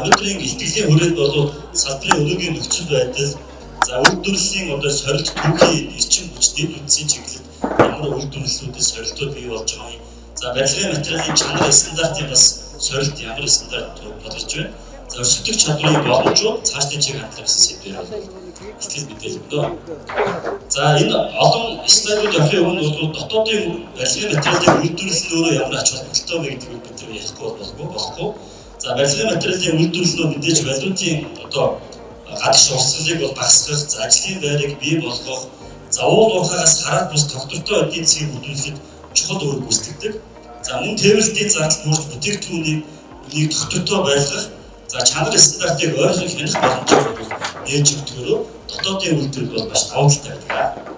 өнөөдрийн ихтгэлийн хүрээнд бол салбарын өнөөгийн нөхцөл байдал за үйлдвэрлэлийн одоо сорилт түүхийн эрчим хүч дэд үндсийн чиглэлд ямар үйлдвэрлэлүүдийн сорилтууд бий болж байгаа юм. За барилгын материалын чанар стандартын бас сорилт ямар стандарт тодорхойлж байна. За өсөлтөх чадварын боломжууд цаашдын чиг хандлага гэсэн сэдвээр ихтгэл мэдээлэл өгдөө. За энэ олон слайдууд явахын өмнө бол дотоодын барилгын материалын үйлдвэрлэл өөрөө ямар ач холбогдолтой вэ гэдгийг бид нар ярихгүй болохгүй. За барилгын материалын үйлдвэрлэл мэдээж валютын одоо гадагш урсгалыг бол багасгах, за ажлын байрыг бий болгох, за уул уурхаагаас хараад бус тогтвортой эдийн засгийг бүрдүүлэхэд чухал үүрэг гүйцэтгэдэг. За мөн тээвэрлэлийн зардал бүрж бүтээгдэхүүнийг тогтвортой байлгах, за чанар стандартыг ойлгох хянах боломжийг нээж өгдөгөөрөө дотоодын үйлдвэрлэл бол маш давуу талтай байдаг.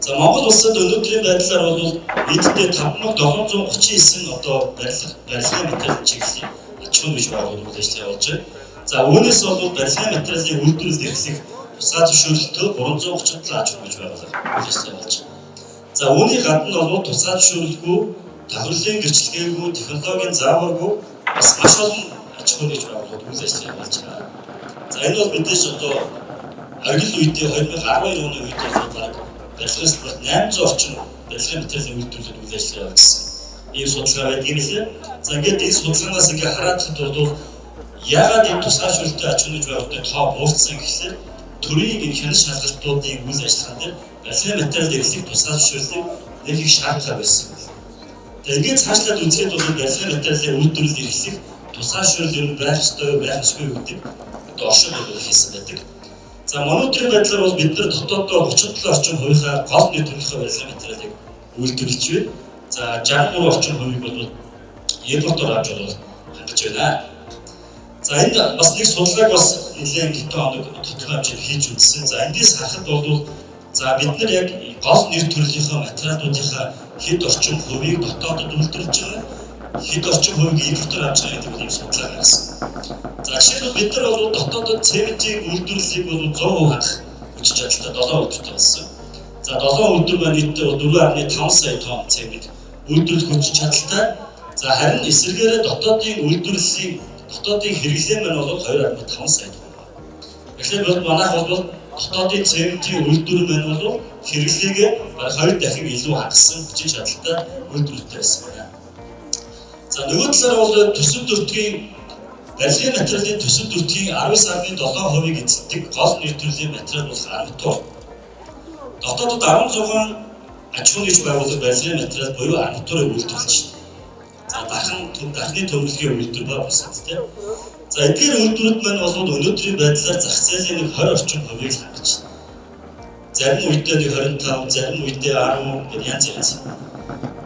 За Монгол улсад өнөөдрийн байдлаар бол нийтдээ 5739 одоо барилгын материалын чиглэлийн аж ахуйн бий байгууллагууд ажиллаж явуулж байна. За үүнээс бол барилгын материалын үйлдвэрлэл эрхлэх тусгай зөвшөөрлөлтөөр 337 аж ахуйн бий байгууллага ажиллаж явуулж байна. За үүний гадна бол тусгай зөвшөөрлөлгүй, тохирлын гэрчлэгээгүй, технологийн зааваргүй бас маш олон аж ахуйн бий байгууллагууд ажиллаж явуулж байна. За энэ бол мэдээж одоо оргил үедээ 2012 оны үед бол барилгын салбарт 800 орчим барилгын материалын үйлдвэрлэлд үйл ажиллагаа явуулсан. Ийм судалгаа байдаг юм лээ. За ингээд энэ судалгаанаас ингээд хараад бол яагаад энэ тусгай зөвшөөрлөлтөй аж ахуйн байгууллагын тоо буурсан гэхлээр төрийн энэ хяналт шалгалтуудын үйл ажиллагаанд барилгын материалын эрхлэх тусгай зөвшөөрлийг нэг их шаардлагатай байсан. Тэгээд ингээд цаашлаад үзэхэд бол барилгын материалын үйлдвэрлэл эрхлэх тусгай зөвшөөрөл нь байх ёстой байх ёсгүй гэдэг одоо оршин бол хийсэн байдаг. За өнөөдрийн байдлаар бол бид нар дотооддоо 37 орчим хувийнхаа гол нийт төрөлхөө барилгын материалыг үйлдвэрлэж байна. За 63 орчим хувийг бол импортоор авч хангаж байна. За энд бас нэг судалгааг бас нэлээд хэдэн хоног тодорхой хэмжээнд хийж үзсэн. За эндээс харахад бол за бид нар яг гол нэр төрлийнхөө материалуудынхаа хэд орчим хувийг дотоодод үйлдвэрлэж байгаа, хэд орчим хувийг импортоор авч байгаа гэдэг ийм судалгаа гаргасан. За жишээлбэл бид нар бол дотоодод цементийн үйлдвэрлэлийг бол 100% хангах хүч чадалтай 7 өдөртэй болсон. За 7 өдөр маань нийтдээ 4.5 сая тонн цемент үйлдвэрлэх хүч чадалтай. За харин эсвэргээрээ дотоодын үйлдвэрлэлийн дотоодын хэрэглээ маань бол 2.5 сая тонн. Тэгэхээр бол манайх бол дотоодын цементийн үйлдвэр маань бол хэрэглээгээ 2 дахин илүү хангасан хүч чадалтай үйлдвэрлэлтэй байсан байна. За нөгөө талаар бол төсөв төртгийн барилгын материалын төсөв төртгийн 19.7% эзэлдэг гол нэр төрлийн материал бол арматур. Дотоодод 16 аж ахуйн бий байгууллага барилгын материал буюу арматурыг үйлдвэрлэж байна. За дахны төмөрлөгийн үйлдвэр болсон тийм. За эдгээр үйлдвэрүүд маань бол өнөөдрийн байдлаар зах зээлийн 20 орчим хувийг хангаж байна. Зарим үедээ 25, зарим үедээ 10 гэх янз янз.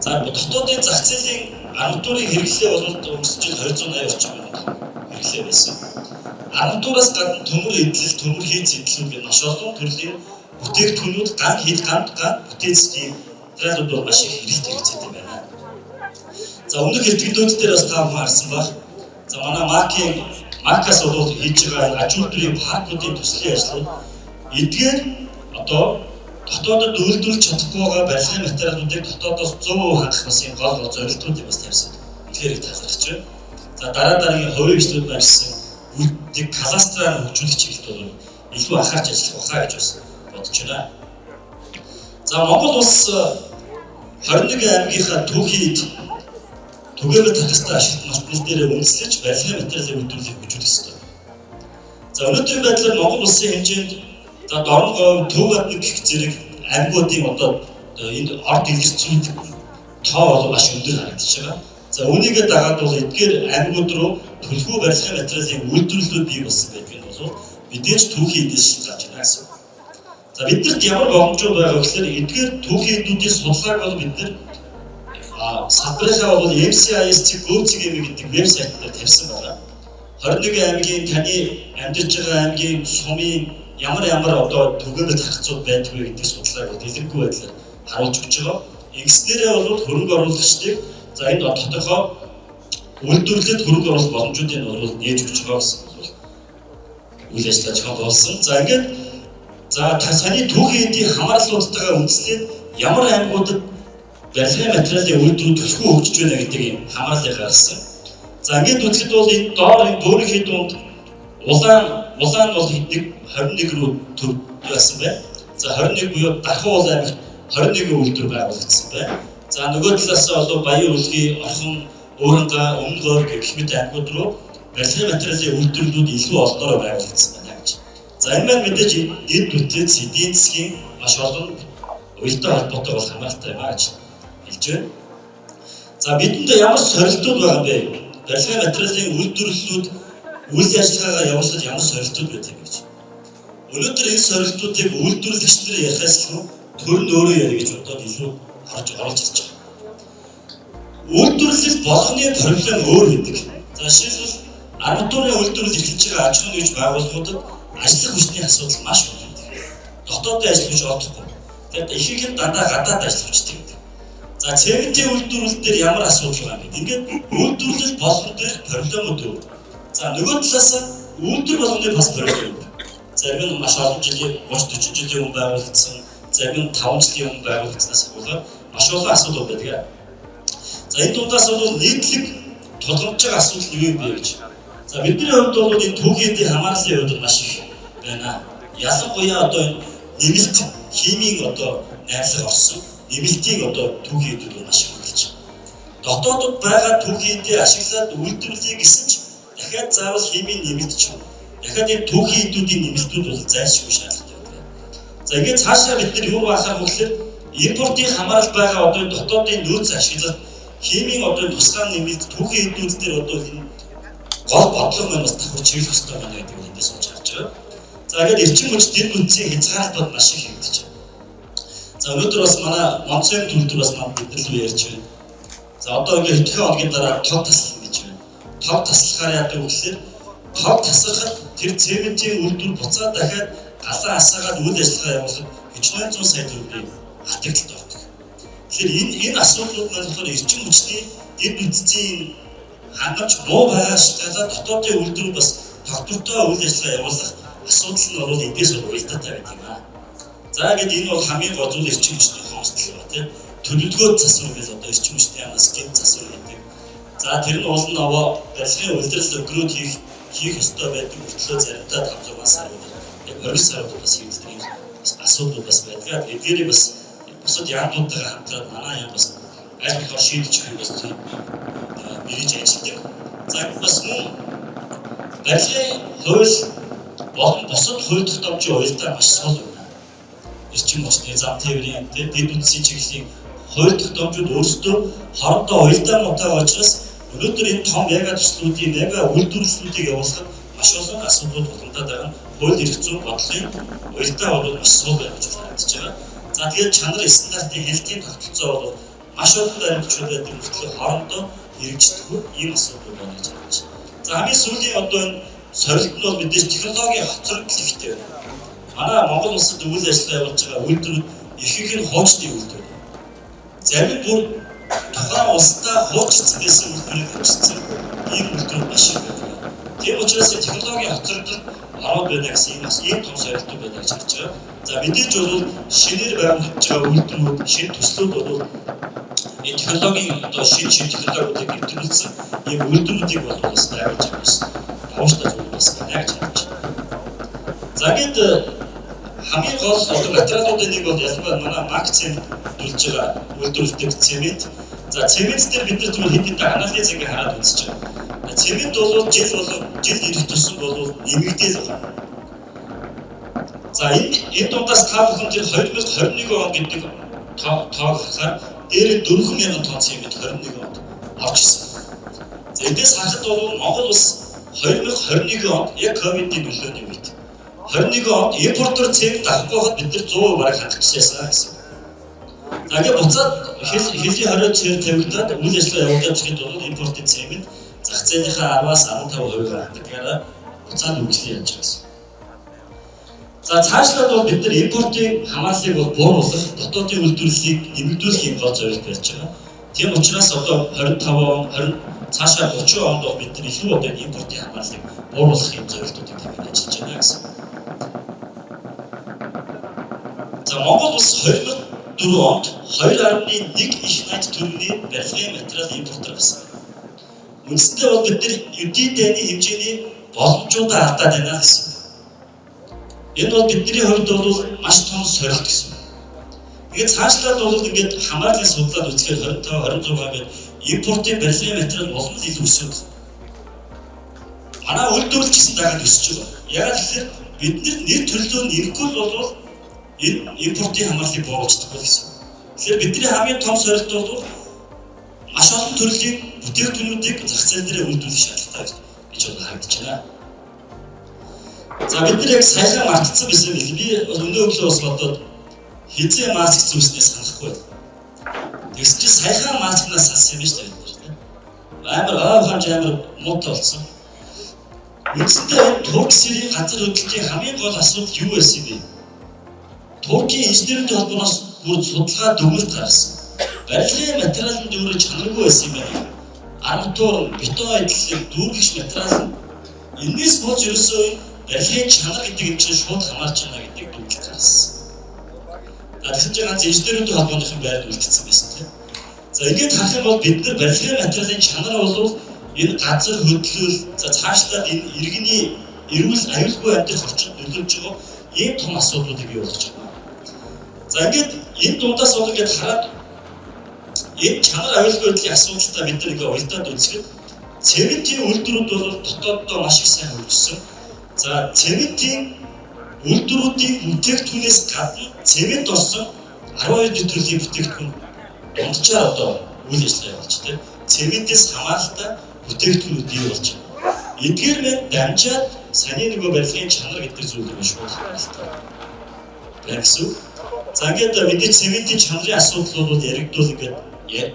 За дотоодын зах зээлийн арматурын хэрэглээ бол өнгөрсөн жил 280 орчим хэрэглээ байсан. Арматураас гадна төмөр эдлэл, төмөр хийц эдлүүд гэх маш олон төрлийн бүтээгдэхүүнүүд ган бүтээцийн материалууд бол маш их хэрэгцээтэй байна. За өмнөх хэлтгэлүүд дээр бас та харсан баг. За манай Макас бол хийж байгаа аж үйлдвэрийн паркуудын төслийн ажлууд эдгээр одоо дотоодод үйлдвэрлэж чадахгүй байгаа барилгын материалуудыг дотоодоос 100% хангах бас юм гол зорилтуудыг бас тавьсан. Тэгэхээр их талархаж байна. За дараагийн хувийн бичлүүд барьсан үйлдвэрийг кластераар хөгжүүлэх чиглэлд бол илүү анхаарч ажиллах баха гэж бас бодож байна. За Монгол улс 21 аймгийнхаа түүхийд түгээмэл тархастай ашиглах мартал дээр үндэслэж барилгын материалын үйлдвэрлэлийг хөгжүүлэх ёстой. За өнөөдрийн байдлаар Монгол улсын хэмжээнд за Дорногов, Төв Бадны гэх зэрэг аймагуудын одоо энэ орд илэрцүүд тоо бол маш өндөр харагдаж байгаа. За үүнийгээ дагаад бол эдгээр аймагуд руу төлхөө барилгын материалын үйлдвэрлэлүүд бий болсон байдаг нь бол мэдээж түүхийн эдээс гарч ирнэ гэсэн. За биднэрт ямар боломжууд байгаа вэ гэхээр эдгээр түүхийн эдүүдийн судалгааг бол бид нар салбарынхаа бол MCIS Go.cg гэдэг вебсайт дээр тавьсан байна. 21 аймгийн таны амьдарч байгаа аймгийн сумын ямар одоо түгээмэл тархацууд байдаг вэ гэдэг судалгааг дэлгэрэнгүй байдлаар харуулж өгч байгаа. Ингэснээрээ бол хөрөнгө оруулагчдыг за энэ тодорхой үйлдвэрлэлд хөрөнгө оруулах боломжуудыг бол нээж өгч байгаа гэсэн үйл ажиллагаа зохион болсон. За ингээд за таны түүхийн эдийн хамаарлуудтайгаа үндэслээд ямар аймагуудад барилгын материалын үйлдвэрүүд төлхөө хөгжиж байна гэдэг юм хамаарлыг гаргасан. За ингээд үзэхэд бол энэ доор энэ бөөрийнхээ дунд улаан бол нэг 21 рүү төв байсан байна. За 21 буюу Дархан улаан аймагт 21 үйлдвэр байгуулагдсан байна. За нөгөө талаас бол Баян Улгийн орхон Өөрөнгө Өмнө Гоор гэх мэт аймагуд руу барилгын материалын үйлдвэрлэлүүд илүү олдороо байгуулагдсан байна гэж. За энэ маань мэдээж эд бүтцийн эдийн засгийн маш олон уялдаа холбоотой бол хамааралтай байна гэж хэлж байна. За бидэнд ямар сорилтууд байгаа юм бэ? Барилгын материалын үйлдвэрлэлүүд үйл ажиллагаагаа явуулахад ямар сорилтууд байдаг гэж. Өнөөдөр энэ сорилтуудыг үйлдвэрлэгч нар ярихаас илүү төр нь өөрөө ярих гэж бодоод илүү орж ирж байгаа. Үйлдвэрлэл болгоны проблем өөр гэдэг. За жишээлбэл арматурын үйлдвэрлэл эхэлж байгаа аж ахуйн нэгж байгууллагуудад ажлын хүчний асуудал маш их байдаг. Дотоодын ажил хүч олдохгүй. Тэгээд ихэнх нь дандаа гадаад ажил хүчтэй байдаг. За цементийн үйлдвэрлэл дээр ямар асуудал байгаа юм бэ? Ингээд үйлдвэрлэл болгон дээр проблемууд өөр. За нөгөө талаас үйлдвэр болгоны бас проблем. Зарим нь маш олон жилийн 30-40 жилийн өмнө байгуулагдсан, зарим нь 5 жилийн өмнө байгуулагдсанаас болоод маш олон асуудал байдаг. За энэ дундаас бол нийтлэг тулгамж байгаа асуудал юу юм бэ гэж. За бидний хувьд бол энэ түүхийн эдийн хамаарлын хувьд маш их байна. Ялангуяа одоо нэмэлт химийн одоо найрлага орсон, нэмэлтийг одоо түүхийн эдүүд маш их хөргөлж байна. Дотоодод байгаа түүхийн эдийг ашиглаад үйлдвэрлэе гэсэн ч дахиад заавал химийн нэмэлт ч дахиад энэ түүхийн эдүүдийн нэмэлтүүд бол зайлшгүй шаардлагатай байна. За ингээд цаашаа бид нар юу анхаарах вэ гэхээр импортын хамаарал байгаа одоо дотоодын нөөц ашиглаад химийн одоо тусгай нэмэлт түүхийн эдүүд дээр одоо энэ гол бодлого маань бас давхар чиглэх хэрэгтэй байна гэдэг нь эндээс болж харж байгаа. За ингээд эрчим хүч дэд бүтцийн хязгаарлалтууд маш их хэвдэж байна. За өнөөдөр бас манай Монцын төлөвлөлт бас манд бид нар л ярьж байна. За одоо ингээд хэдхэн хоногийн дараа тог таслах гэж байна. Тог таслахаар яадаг вэ гэхээр тог тасрахад тэр цементийн үйлдвэр буцаад дахиад галан асаагаад үйл ажиллагаа явуулахад 100 сая төгрөгийн хатагталд ордог. Тэгэхээр энэ асуудлууд маань болохоор эрчим хүчний дэд бүтцийн хангамж муу байгаа шалтгаалаад дотоодын үйлдвэр бас тогтвортой үйл ажиллагаа явуулах асуудал нь бол эндээс уялдаатай байдаг юм аа. За ингээд энэ бол хамгийн гол зүйл эрчим хүчний хомсдол ба тийм төлөвлөгөөт засвар гэж одоо эрчим хүчний амнаас гин засвар гэдэг. За тэр нь олон аваа барилгын үйлдвэрлэл өгрөөд хийх ёстой байдаг мөртлөө заримдаа 5-6 сарууд яг 20 сарууд бас хийдэг асуудал бас байдаг. Эдгээрийг бас бусад яамнуудтайгаа хамтраад манай яам бас аль болохоор шийдэж өгөх бас бэрэж ажилладаг. За бас мөн барилгын хууль болон бусад хууль тогтоомжийн уялдаа маш сул байна. Эрчим хүчний зам тээврийн дэд бүтцийн чиглэлийн хууль тогтоомжууд өөрсдөө хоорондоо уялдаа муутай учраас өнөөдөр энэ том яга төслүүдийн яга үйлдвэрлэлүүдийг явуулахад маш олон асуудлууд тулгамдаад байгаа. Хууль эрх зүйн бодлогын уялдаа бол маш сул байна гэж харагдаж байгаа. За тэгээд чанар стандартын хэлтийн тогтолцоо бол маш олон баримтчууд байдаг мөртлөө хоорондоо хэрэгждэггүй ийм асуудал байна гэж харагдаж байна. За хамгийн сүүлийн одоо энэ сорилт нь бол мэдээж технологийн хоцрогдол ихтэй байна. Манай Монгол улсад үйл ажиллагаа явуулж байгаа үйлдвэрүүд ихэнх нь хуучны үйлдвэр. Зарим бүр тухайн улсдаа хуучирсан байсан үйлдвэрийг хэрэгжүүлсэн ийм үйлдвэр маш их байна. Тийм учраас технологийн хоцрогдол ороод байна гэсэн ийм том сорилтууд байна гэж харж байгаа. За мэдээж бол шинээр байгуулагдж байгаа үйлдвэрүүд, шинэ төслүүд бол энэ технологийн одоо шинэ технологиудыг нэвтрүүлсэн ийм үйлдвэрүүдийг бол бас байгуулж байгаа юм. Тавштай зүйл бас байна гэж харж байна. За гээд хамгийн гол одоо материалуудын нэг бол ялангуяа манай макцент төлж байгаа үйлдвэрлэдэг цемент. За цемент дээр бид нар зөвхөн хэд хэдэн анализ ингээ хараад үзэж байгаа. Цемент бол жил ирэх тусам бол нэмэгдээд байгаа. За энэ дундаас та бүхэн тэр 2021 он гэдэг тоог харахаар дээр 4000 тонн цемент 21 онд орж ирсэн. За эндээс харахад бол Монгол улс 2021 онд яг ковидын нөлөөний үед 21 онд импортер цемент авахгүй хад бид нар 100% бараг хангалтчихсан гэсэн. За ингээд буцаад хэлийн хориод тавигдаад үйл ажиллагаа явуулж ирэхэд бол импортын цемент зах зээлийнхаа 10-аас 15% хангалтгаар буцаад үргэлжлэн явж байгаа. За цаашлаад бол бид нар импортын хамаарлыг бол бууруулах, дотоодын үйлдвэрлэлийг нэмэгдүүлэх юм гол зорилт барьж байгаа. Тийм учраас одоо 25 цаашаа 30 онд бол бид нар илүү одоо импортын хамаарлыг бууруулах юм зорилтуудыг тавьж ажиллаж байна гэсэн. За Монгол улс 2004 онд 2.1 их найт төгрөгийн барилгын материал импортер болсон. Үндсэндээ бол бид нар эдийн дайны хэмжээний боломжуудаа алдаад байна гэсэн. Энэ бол бидний хувьд бол маш том сорилт гэсэн. Тэгээд цаашлаад бол ингээд хамаарлын судлаад үзэхээр 25 26 гээд импортын барилгын материал улам л илүү өсөж байна. Манай үйлдвэрлэл гэсэн дагаад өсөж байгаа. Яг тэгэхээр бид нэр төлөө нэрхгүй бол энэ импортын хамаарлыг бууруулчихдаг гэсэн. Тэгэхээр бидний хамгийн том сорилт бол маш олон төрлийн бүтээгдэхүүнүүдийг зах зээл дээр үйлдвэрлэх шаардлагатай гэж харагдаж байна. За бид нар яг саяхан мартцсан байсан билээ. Би өнөө өглөө бас бодоод хизээ маск зүүснээ санахгүй байна. Тэгсэн чинь саяхан маскнаас сансан юм шүү дээ. Амар хамж амар муутай болсон. Үндсэндээ Турк Сирийн газар хөдлөлтийн хамгийн гол асуудал юу байсан бэ? Туркийн инженерийн холбооноос бүр судалгаа дүгнэлт гаргасан. Барилгын материалын дөөрөө чанаргүй байсан юм байна. Арматур, бетон эдлэг, дүүргэгч материал энэс болж ерөөсөө барилгын чанар гэдэг юм чинь шууд хамаарч байна гэдэг дүгнэлт гаргасан. Тэгсэн чинь ганц инженерийн холбооныхон байранд үлдсэн байсан тийм. За ингээд харах юм бол бид нар барилгын материалын чанар бол энэ газар хөдлөл за цаашлаад энэ иргэний эрүүл аюулгүй амьдрах орчинд нөлөөлж байгаа ийм том асуудлуудыг бий болгож байна. За ингээд энэ дундаас бол ингээд хараад энэ чанар аюулгүй байдлын асуудалтай бид нэг уялдаад үзэхэд цементийн үйлдвэрүүд бол дотооддоо маш их сайн хөгжсөн. За цементийн үйлдвэрүүдийн бүтээгдэхүүнээс гадна цемент орсон 12 төрлийн бүтээгдэхүүн дунджаар одоо үйл ажиллагаа явуулж байна. Цементээс хамааралтай бүтээгдэхүүнүүд бий болж байна. Эдгээр мэд дамжаад саний нөгөө барилгын чанар гэдэг зүйлийг шууд хамааралтай байна гэсэн. За ингээд мэдээж цементийн чанарын асуудал бол яригдвал ингээд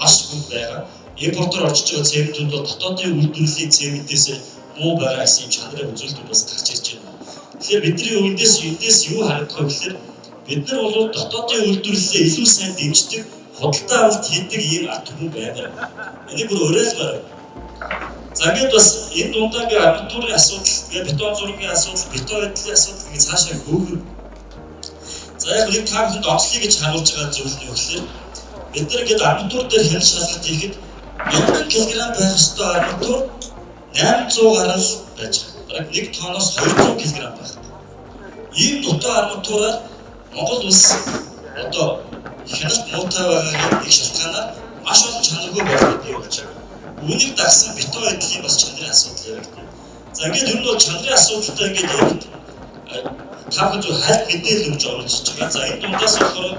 маш хүнд байгаа. Импортоор орж байгаа цементүүд бол дотоодын үйлдвэрлэлийн цементээс муу байгаа гэсэн чанарын үзүүлэлтүүд бас гарч ирж байна. Тэгэхээр бидний эндээс юу харагдах вэ гэхээр бид нар бол дотоодын үйлдвэрлэлээ илүү сайн дэмждэг, худалдаа авалт хийдэг ийм ард түмэн байна. Энийг бүр уриалмаар. За ингээд бас энэ дундаа ингээ арматурын асуудал, бетон зургийн асуудал, бетон эдлийн асуудал гэж цаашаа хөөгөр. За яг нэг таахан онцлог гэж харуулж байгаа зүйл нь юу гэхээр бид нар ингээд арматур дээр хяналт шалгалт хийхэд 1000 кг байх ёстой арматур 800 гаруй байж байгаа. Нэг тонноос 200 кг байх. Ийм дутуу арматураар Монгол улс одоо хяналт муутай байгаа нэг шалтгаанаар маш олон чанаргүй болоод бий болж байгаа. Үүнийг дагсан бетон эдлийн бас чанарын асуудал яригдана. За ингээд ер нь бол чанарын асуудалтай ингээд яригдана. Таахан зөв хальт мэдээлэл өгч оруулж байгаа. За энэ дундаас болохоор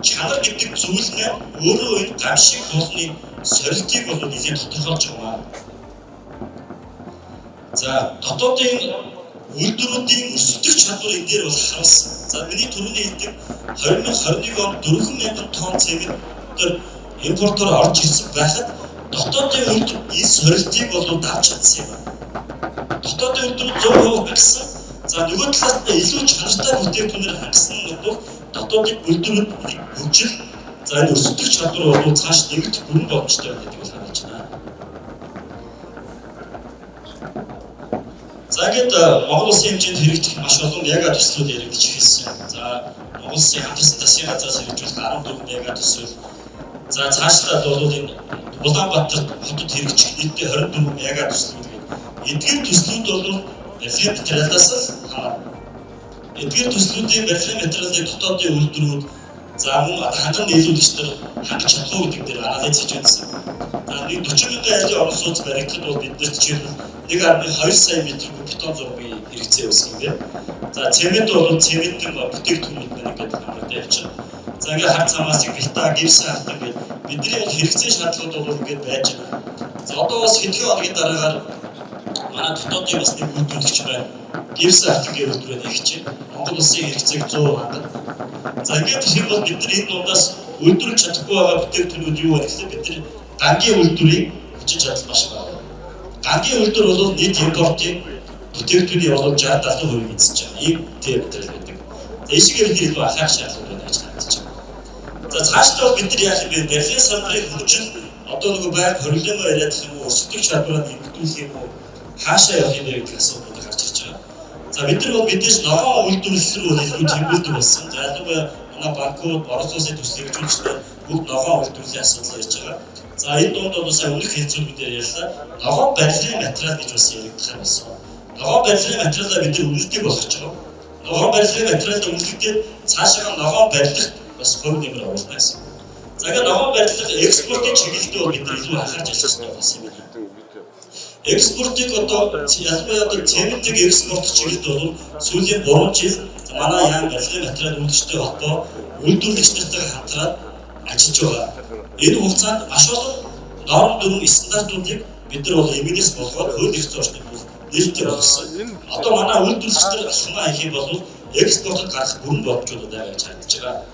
чанар гэдэг зүйл нь өөрөө энэ гамшиг болны сорилтыг бол нэлээд тодорхойлж байгаа. За дотоодын үйлдвэрүүдийн өсөлтөх чадвар энэ дээр бол харуулсан. За миний түрүүний хэлдэг 2021 онд 4000 тонн цемент импортоор орж ирсэн байхад дотоодын үйлдвэр энэ сорилтыг бол давж чадсан юм байна. Дотоодын үйлдвэр 100% багассан. За нөгөө талаас нь илүү чанартай бүтээгдэхүүнээр хангасан нь бол дотоодын үйлдвэрүүд хөгжил за энэ өсөлтөх чадвар бол цааш нэмэгдэх бүрэн боломжтой байна гэдэг бол харуулж байна. За ингээд Монгол улсын хэмжээнд хэрэгжих маш олон яга төслүүд яригдж ирсэн. За Монгол улсын хамтрсан засгийн газраас хэрэгжүүлэх 14 яга төсөл. За цаашлаад бол энэ Улаанбаатар хотод хэрэгжих нийтдээ 24 яга төслүүд гэдэг. Эдгээр төслүүд бол барилгын материалаас л хамаарна. Эдгээр төслүүдийн барилгын материалыг дотоодын үйлдвэрүүд за мөн ханган нийлүүлэгч нар хангаж чадах уу гэдэг дээр анализ хийж байсан. За нэг 40,000 айлын орон сууц баригдахад бол бид нарт жишээлбэл 1.2 сая метр бетон зургийн хэрэгцээ үүсгэх юм байна. За цемент бол цементийн бүтээгдэхүүнүүд байна гэдэг хамаатай явчихна. За ингээд хар цамаас бэлтаа гэрсэн хат ингээд бидний хэрэгцээ шаардлагууд бол ингээд байж байна. За одоо бас хэдхэн хоногийн дараагаар манай дотоодын бас нэг үйлдвэрлэгч байна. Гэрсэн хатгийн үйлдвэрээ хийж байна. Монгол улсын хэрэгцээг 100 хангана. За ингээд тийм бол бид нар энэ дундаас үйлдвэрлэж чадахгүй байгаа бүтээгдэхүүнүүд юу вэ гэхээр бид нар гангийн үйлдвэрийг хүчин чадал маш бага. Гангийн үйлдвэр бол нийт импортын бүтээгдэхүүний болон 60-70% эзэж байгаа. Ийм материал байдаг. За эшигээр бид илүү анхаарах шаардлага байна гэж харагдаж байна. За цаашдаа бид нар яах юм бэ? Барилгын салбарын хөгжил одоо нөгөө байр хоригдлоо яриад юм уу? Өрсөлдөх чадвараа нэмэгдүүлэх юм уу? Хаашаа явах юм бэ гэдэг асуудал гарч ирж байгаа. За бид нар бол мэдээж ногоон үйлдвэрлэл рүү илүү тэмүүлдэг болсон. За ялангуяа манай банкуд, орон улсын төслийг хэрэгжүүлэгчдээ бүгд ногоон үйлдвэрлэлийн асуудал ярьж байгаа. За энэ дунд бол сая өмнөх хэлцүүлгүүдээр ярьлаа. Ногоон барилгын материал гэж бас яригдах байсан. Ногоон барилгын материалаа бид нар үнэлдэг болгож байгаа. Ногоон барилгын материалд үнэлэхдээ цаашаа ногоон барилгах бас хувь нэмэр оруулна гэсэн. За ингээд ногоон барилга экспортын чиглэлд бид нар илүү анхаарч ажиллах хэрэгтэй болсон юм байна. Экспортыг одоо ялангуяа одоо цементийг экспорт чиглэлд бол сүүлийн 3 жил манай яам барилгын материал үйлдвэрчтэй холбоо үйлдвэрлэгч нартайгаа хамтраад ажиллаж байгаа. Энэ хугацаанд маш олон норм дүрм стандартуудыг бид нар бол эмгэнээс болгоод хууль эрх зүйн орчныг нээлттэй болгосон. Одоо манай үйлдвэрлэгчдэр алхмаа хийх юм бол экспортод гарах бүрэн боломжууд байгаа гэж харагдаж байгаа.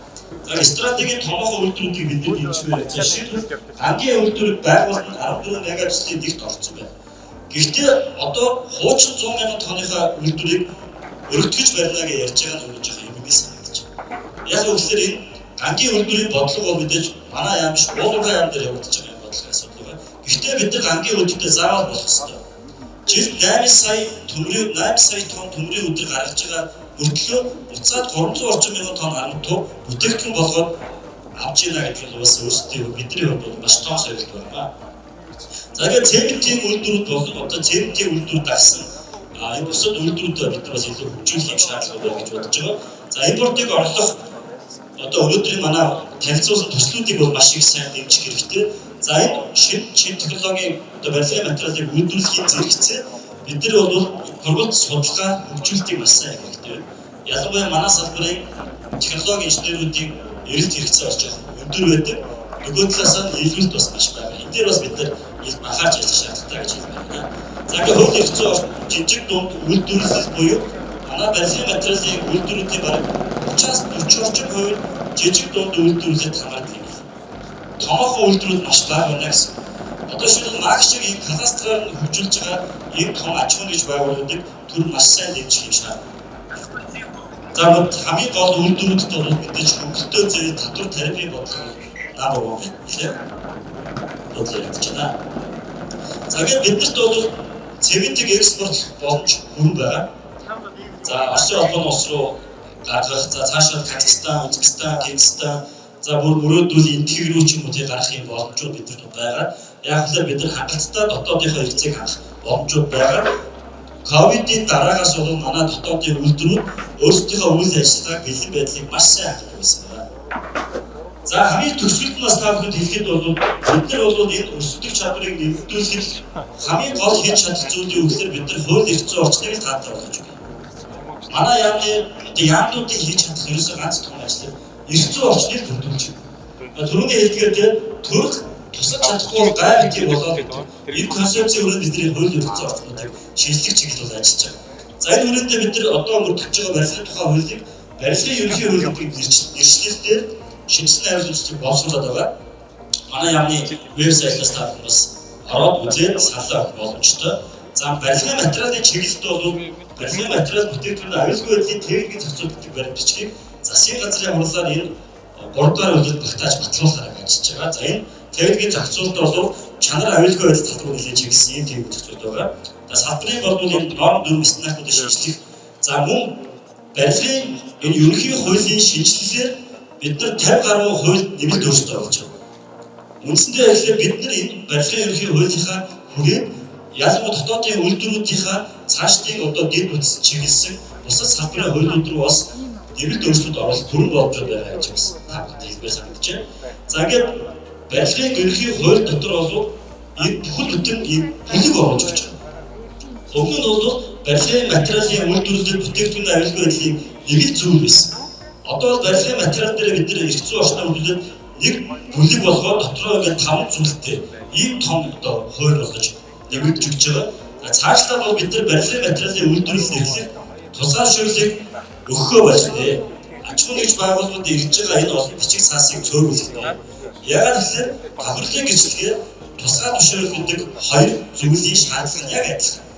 За стратегийн томоохон үйлдвэрүүдийг бид нар дэмжмээр байна. Жишээлбэл ангийн үйлдвэрийг байгуулалт 14 мегаваттын нэгт орсон байна. Гэхдээ одоо хуучин 100 мянган тонныхаа үйлдвэрийг өргөтгөж барина гэж ярьж байгаа нь өөрөж байгаа эмгэнээс санагдаж байна. Яг үгээр энэ ангийн үйлдвэрийн бодлого бол мэдээж манай яам биш уулуурхай яам дээр явагдаж байгаа юм бодлого асуудал байна. Гэхдээ бид нар ангийн үйлдвэртэй заавал болох ёстой. Жил 8 сая тонн төмрийн өдөр гаргаж байгаа мөртлөө буцаад 300 орчим мянган тонн амтуу бүтээгдэхүүн болгоод авч ийна гэдэг нь бас өөрсдөө бидний хувьд бол маш том сорилт байна. За ингээд цементийн үйлдвэрүүд болон одоо цементийн үйлдвэр дагсан энэ бусад үйлдвэрүүдэд бид нар бас илүү хөгжүүлэх юм шаардлага байна гэж бодож байгаа. За импортыг орлох одоо өнөөдрийн манай танилцуулсан төслүүдийг бол маш их сайн дэмжих хэрэгтэй. За энэ шинэ технологийн одоо барилгын материалыг үйлдвэрлэхийн зэрэгцээ бид нар бол сургалт судалгаа хөгжүүлэлтийг маш сайн хийх хэрэгтэй. Ялангуяа манай салбарын технологи инженеруудын эрэлт хэрэгцээ болж байгаа. Өндөр байдаг. Нөгөө талаас нь нийлүүлэлт бас маш байгаа. Энэ дээр бас бид нар анхаарч ажиллах шаардлагатай гэж байна. За ингээд хууль эрх зүйн жижиг дунд үйлдвэрлэл буюу манай барилгын материалын үйлдвэрүүдийн бараг 30-40 орчим хувь жижиг дунд үйлдвэрлэлд хамаардаг юм. Томоохон үйлдвэрүүд маш бага байна гэсэн. Одоо шилэн магшиг ийм кластераар хөгжүүлж байгаа ийм том аж ахуйн гэж байгууллагуудыг түр маш сайн дэмжих юм шаардлагатай. За хамгийн гол үйлдвэрүүдэд бол мэдээж хөнгөлтөө зээл татвар тарифын бодлого намар байна тийм бодлого явж байна. За ингээд биднэрт бол цементийг экспорт боломж бүрэн байгаа. За Оросын холбооны улс руу гаргах, за цаашаа Казахстан, Узбекистан, Кыргызстан, за мөрөөдөл интегрүү ч юм уу тийм гарах юм боломжууд биднэрт байгаа. Яг л бид нар хангалттай дотоодынхоо хэрэгцээг хангах боломжууд байгаа. Ковидын дараагаас бол манай дотоодын үйлдвэрүүд өөрсдийнхөө үйл ажиллагааг бэлэн байдлыг маш сайн хангах байсан байна. За хамгийн төсвөлд нь бас та бүхэнд хэлэхэд бол бид нар бол энэ өрсөлдөх чадварыг нэмэгдүүлэхэд хамгийн гол хийж чадах зүйлийн үгээр бид нар хууль эрх зүйн орчныг таатай болгож байна. Манай яамнуудыг хийж чадах ерөөсөө ганц том ажил эрх зүйн орчныг бүрдүүлж байна. Түрүүний хэлдгээр төрх тусаж чадахгүй гайвыг болоод энэ концепцийн хүрээнд бидний хууль эрх зүйн орчнуудыг шинжлэх чиглэл бол ажиллаж байгаа. За энэ хүрээнд бид нар одоо мөрдөж байгаа барилгын тухай хуулийг барилгын ерөнхий хуулийг нэршлэлээр шинжилсэн хариуцлагыг боловсруулад байгаа. Манай яамны вебсайтаас та бас ороод үзээд саналаа өгөх боломжтой. За барилгын материалын чиглэлд бол барилгын материал бүтээгдэхүүн аюулгүй байдлын техникийн зохицуулт гэдэг баримтчгийг засгийн газрын хурлаар энэ 3 дугаар үйлдэл багтааж батлуулахаар ажиллаж байгаа. За энэ техникийн зохицуулт бол чанар аюулгүй байдал татвар нэлээд чиглэсэн юм техник зохицуулт байгаа. За салбарын бол энэ норм дүрм стандартуудыг шинжлэх. За мөн барилгын энэ ерөнхий хуулийн шинжилэлээр бид нар 50 гаруй хууль нэмэлт өөрчлөлт оруулж байгаа. Үндсэндээ яг бид нар энэ барилгын ерөнхий хуулийнхаа хүрээнд ялангуяа дотоодын үйлдвэрүүдийнхаа цаашдын одоо дэд үтс чиглэсэн бусад салбарын хуулиуд руу бас нэмэлт өөрчлөлт оруулах бүрэн боломжууд байгаа гэж байна. Та бүхэнд хэлбэр санагдаж байна. За ингээд барилгын ерөнхий хууль дотор бол энэ бүхэл бүтэн ийм бүлэг оруулж өгч байгаа. Өмнө нь бол барилгын материалын үйлдвэрлэлд бүтээгдэхүүн аюулгүй байдлын нэг л зүйл байсан. Одоо барилгын материал дээр бид нэр эрх зүйн орчныг хөгжүүлээд нэг бүлэг болгоод дотроо ингээд 5 зүйлтэй ийм том одоо хууль болгож нэмэгдэж өгч байгаа. Цаашлаа бол бид нар барилгын материалын үйлдвэрлэлд эхлэх тусгай өгөхөө болно. Аж ахуйн нэгж байгууллагууд ирж байгаа энэ олон бичиг цаасыг цөөхөлдөнө. Яагаад гэвэл давхарлын гэрчлэгээ тусгай зөвшөөрөл гэдэг хоёр зүйлийн шаардлага яг адилхан.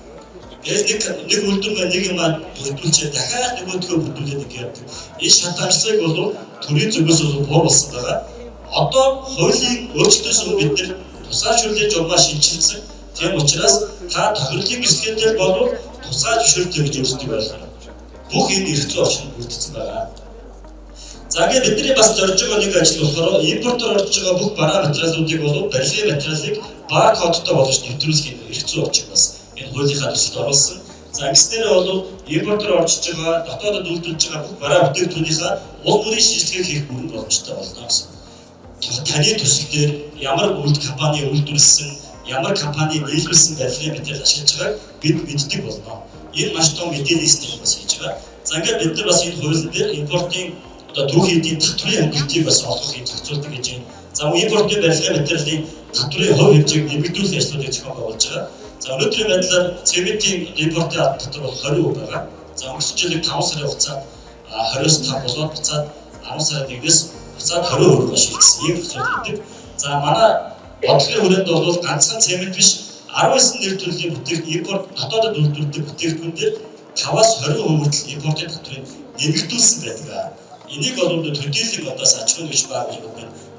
Нэг үйлдвэр нэг юм бүрдүүлчихэд дахиад нөгөөдгөө бүрдүүлээд гэдэг. Энэ шатаамжлалыг бол төрийн зүгээс бол бор болсон байгаа. Одоо хуулийн өөрчлөлтөөс бид нар тусгай зөвшөөрлөж журмаа шинжилсэн. Тийм учраас та тохирлын гэрчлэгээтэй бол тусгай зөвшөөрлөө гэж өөрсдөө байлаа. Бүх энэ эрх зүйн орчин бүрдсэн байгаа. За ингээд бидний бас зорж байгаа нэг ажил болохоор импортоор орж байгаа бүх бараа материалуудыг болов барилгын материалыг баркодтой болгож нэвтрүүлэх хэрэгцээ орж байгаа бас энэ хуулийнхаа төсөлд оруулсан. За ингэснээр бол импортоор орж байгаа дотоодод үйлдвэрлэж байгаа бүх бараа бүтээгдэхүүнийхээ улс бүрийн шийдлийг хийх бүрэн боломжтой болно гэсэн. Таны төсөл дээр ямар компани үйлдвэрлэсэн, ямар компани нийлүүлсэн барилгын материал ашиглаж байгааг бид мэддэг болно. Энэ маш том мэдээлэл систем бас хийж байгаа. За ингээд бид нар бас энэ хуулийн дээр импортын одоо түүхийн эдийн татврын хөнгөлтийг бас олохыг зохицуулдаг гэж байна. За импортын барилгын материалын татврын хувь хэмжээг нэмэгдүүлэх ажлуудыг зохион байгуулж байгаа. За өнөөдрийн байдлаар цементийн импортын татвар бол 20% байгаа. За өнгөрсөн жилийн 5 сарын хугацаанд 20-с 5 болоод буцаад 10 сарын 1-ээс буцаад 20% шилжсэн ийм зохицуул хийдэг. За манай бодлогын хүрээнд бол ганцхан цемент биш 19 нэр төрлийн бүтээгдэхүүн импорт дотоодод үйлдвэрлэдэг бүтээгдэхүүн дээр 5-аас 20% хүртэл импортын татврыг нэмэгдүүлсэн байдаг. Энийг бол төдийлөн одоос аж ахуйн гэж баг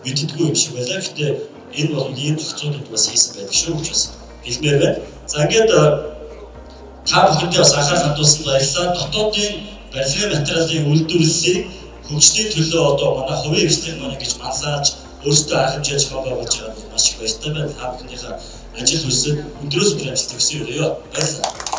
мэддэггүй юм шиг байлаа. Гэхдээ энэ бол ийм зохицуулалт бас хийсэн байдаг шүү гэж бас хэлмээр байна. За ингээд та бүхэндээ бас анхаарал хандуулсан баярлалаа. Дотоодын барилгын материалын үйлдвэрлэлийг хөгжлийн төлөө одоо манай хувийн эвслийн маань гэж манлайлж өөрсдөө арга хэмжээ зохион байгуулж байгаа маш их баяртай байна. Та бүхнийхээ ажил үйлсэд өдрөөс өдөр амжилт хүсье. Баярлалаа.